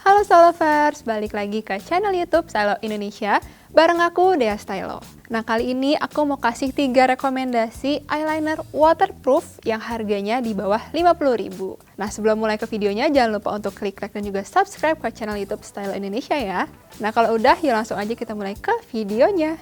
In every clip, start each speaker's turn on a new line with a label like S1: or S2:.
S1: Halo Stylovers, balik lagi ke channel YouTube Stylo Indonesia bareng aku Dea Stylo. Nah, kali ini aku mau kasih 3 rekomendasi eyeliner waterproof yang harganya di bawah 50.000. Nah, sebelum mulai ke videonya jangan lupa untuk klik like dan juga subscribe ke channel YouTube Stylo Indonesia ya. Nah, kalau udah yuk langsung aja kita mulai ke videonya.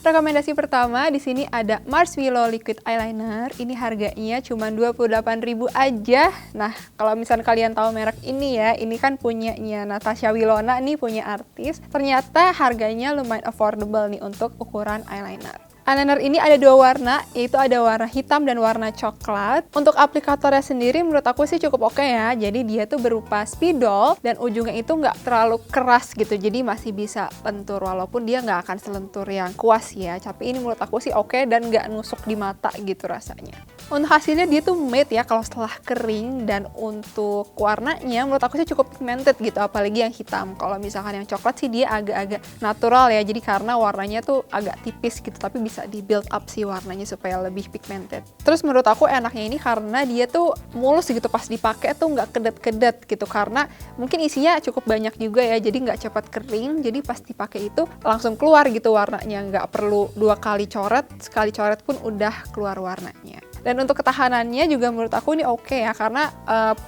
S1: Rekomendasi pertama di sini ada Mars Willow Liquid Eyeliner. Ini harganya cuma 28.000 aja. Nah, kalau misalnya kalian tahu merek ini ya, ini kan punyanya Natasha Wilona nih, punya artis. Ternyata harganya lumayan affordable nih untuk ukuran eyeliner. Eyeliner ini ada 2 warna, yaitu ada warna hitam dan warna coklat. Untuk aplikatornya sendiri menurut aku sih cukup oke ya. Jadi dia tuh berupa spidol dan ujungnya itu nggak terlalu keras gitu. Jadi masih bisa lentur walaupun dia nggak akan selentur yang kuas ya. Tapi ini menurut aku sih oke dan nggak nusuk di mata gitu rasanya. Untuk hasilnya dia tuh matte ya kalau setelah kering, dan untuk warnanya menurut aku sih cukup pigmented gitu, apalagi yang hitam. Kalau misalkan yang coklat sih dia agak-agak natural ya. Jadi karena warnanya tuh agak tipis gitu tapi bisa di build up sih warnanya supaya lebih pigmented. Terus menurut aku enaknya ini karena dia tuh mulus gitu pas dipakai tuh nggak kedet-kedet gitu, karena mungkin isinya cukup banyak juga ya, jadi nggak cepat kering, jadi pas dipakai itu langsung keluar gitu warnanya, nggak perlu 2 kali coret, sekali coret pun udah keluar warnanya. Dan untuk ketahanannya juga menurut aku ini oke ya, karena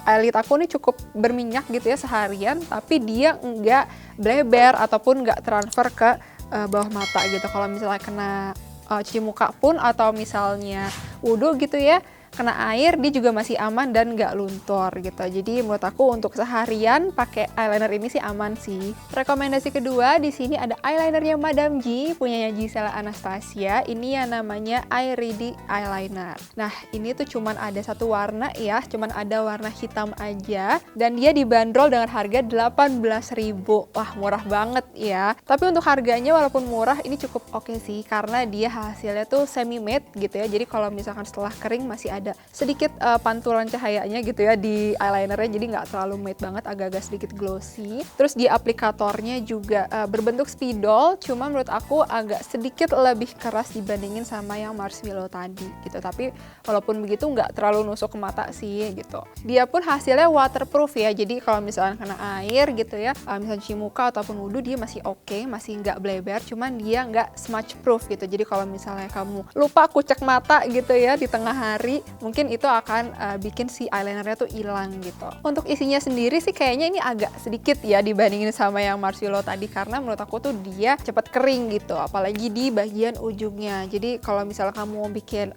S1: eyelid aku ini cukup berminyak gitu ya seharian, tapi dia nggak bleber ataupun nggak transfer ke bawah mata gitu. Kalau misalnya kena cuci muka pun atau misalnya wudhu gitu ya, kena air dia juga masih aman dan nggak luntur gitu. Jadi menurut aku untuk seharian pakai eyeliner ini sih aman sih. Rekomendasi kedua di sini ada eyelinernya Madame G, punyanya Gisela Anastasia. Ini yang namanya Eye Ready Eyeliner. Nah, ini tuh cuman ada 1 warna ya, cuman ada warna hitam aja, dan dia dibanderol dengan harga 18.000. Wah, murah banget ya. Tapi untuk harganya walaupun murah ini cukup oke sih, karena dia hasilnya tuh semi matte gitu ya. Jadi kalau misalkan setelah kering masih ada sedikit pantulan cahayanya gitu ya di eyelinernya, jadi nggak terlalu matte banget, agak-agak sedikit glossy. Terus di aplikatornya juga berbentuk spidol, cuma menurut aku agak sedikit lebih keras dibandingin sama yang Mars Willow tadi gitu. Tapi walaupun begitu nggak terlalu nusuk ke mata sih gitu. Dia pun hasilnya waterproof ya, jadi kalau misalnya kena air gitu ya, misalnya cuci muka ataupun wudhu dia masih oke, masih nggak bleber, cuman dia nggak smudge proof gitu. Jadi kalau misalnya kamu lupa kucek mata gitu ya di tengah hari, mungkin itu akan bikin si eyelinernya tuh hilang gitu. Untuk isinya sendiri sih kayaknya ini agak sedikit ya dibandingin sama yang Mars Willow tadi, karena menurut aku tuh dia cepat kering gitu, apalagi di bagian ujungnya. Jadi kalau misalnya kamu mau bikin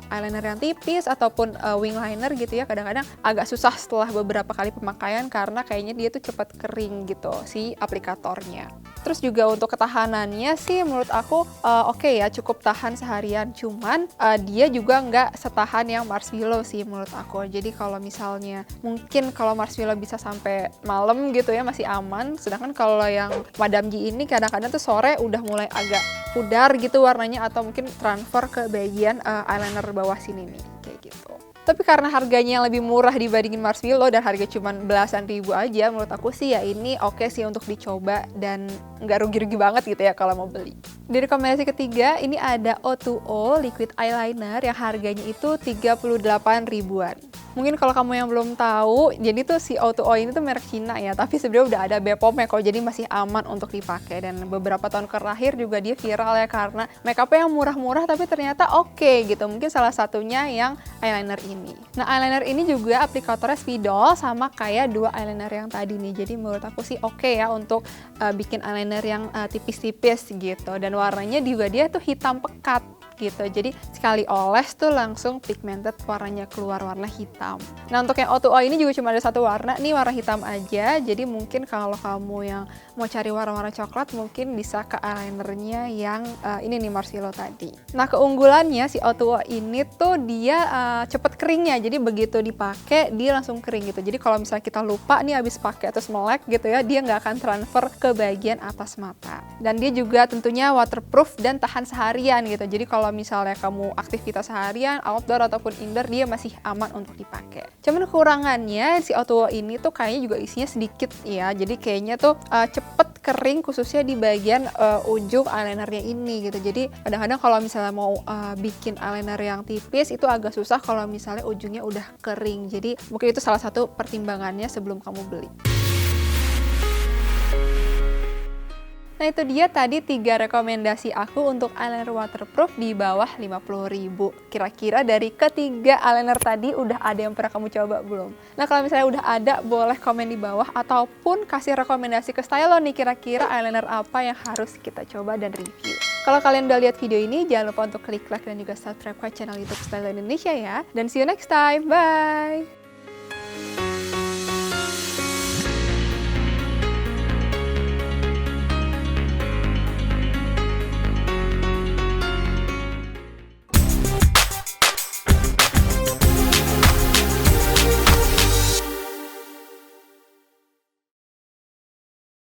S1: eyeliner yang tipis ataupun wing liner gitu ya, kadang-kadang agak susah setelah beberapa kali pemakaian karena kayaknya dia tuh cepat kering gitu si aplikatornya. Terus juga untuk ketahanannya sih menurut aku oke ya, cukup tahan seharian, cuman dia juga nggak setahan yang Mars Willow sih menurut aku. Jadi kalau misalnya mungkin kalau Mars Willow bisa sampai malam gitu ya masih aman, sedangkan kalau yang Madame G ini kadang-kadang tuh sore udah mulai agak pudar gitu warnanya, atau mungkin transfer ke bagian eyeliner bawah sini nih kayak gitu. Tapi karena harganya yang lebih murah dibandingin Mars Willow dan harga cuma belasan ribu aja, menurut aku sih ya ini oke sih untuk dicoba dan nggak rugi-rugi banget gitu ya kalau mau beli. Di rekomendasi ketiga ini ada O2O Liquid Eyeliner yang harganya itu 38 ribuan. Mungkin kalau kamu yang belum tahu, jadi tuh si O2O ini tuh merek Cina ya, tapi sebenarnya udah ada BPOM kok, jadi masih aman untuk dipakai. Dan beberapa tahun terakhir juga dia viral ya karena makeupnya yang murah-murah tapi ternyata oke gitu. Mungkin salah satunya yang eyeliner ini. Nah, eyeliner ini juga aplikatornya spidol sama kayak 2 eyeliner yang tadi nih. Jadi menurut aku sih oke ya untuk bikin eyeliner yang tipis-tipis gitu. Dan warnanya juga dia tuh hitam pekat gitu. Jadi sekali oles tuh langsung pigmented, warnanya keluar warna hitam. Nah, untuk yang O2O ini juga cuma ada 1 warna, nih warna hitam aja. Jadi mungkin kalau kamu yang mau cari warna-warna coklat mungkin bisa ke eyelinernya yang ini nih Mars Willow tadi. Nah, keunggulannya si O2O ini tuh dia cepet keringnya. Jadi begitu dipakai dia langsung kering gitu. Jadi kalau misalnya kita lupa nih habis pakai terus melek gitu ya, dia nggak akan transfer ke bagian atas mata. Dan dia juga tentunya waterproof dan tahan seharian gitu. Jadi kalau kalau misalnya kamu aktivitas seharian, outdoor ataupun indoor, dia masih aman untuk dipakai. Cuman kekurangannya si Auto ini tuh kayaknya juga isinya sedikit ya, jadi kayaknya tuh cepet kering khususnya di bagian ujung eyelinernya ini gitu. Jadi kadang-kadang kalau misalnya mau bikin eyeliner yang tipis itu agak susah kalau misalnya ujungnya udah kering. Jadi mungkin itu salah satu pertimbangannya sebelum kamu beli. Nah itu dia tadi 3 rekomendasi aku untuk eyeliner waterproof di bawah 50.000. Kira-kira dari ketiga eyeliner tadi udah ada yang pernah kamu coba belum? Nah kalau misalnya udah ada, boleh komen di bawah ataupun kasih rekomendasi ke Stylo nih, kira-kira eyeliner apa yang harus kita coba dan review. Kalau kalian udah lihat video ini, jangan lupa untuk klik like dan juga subscribe ke channel YouTube Stylo Indonesia ya. Dan see you next time, bye!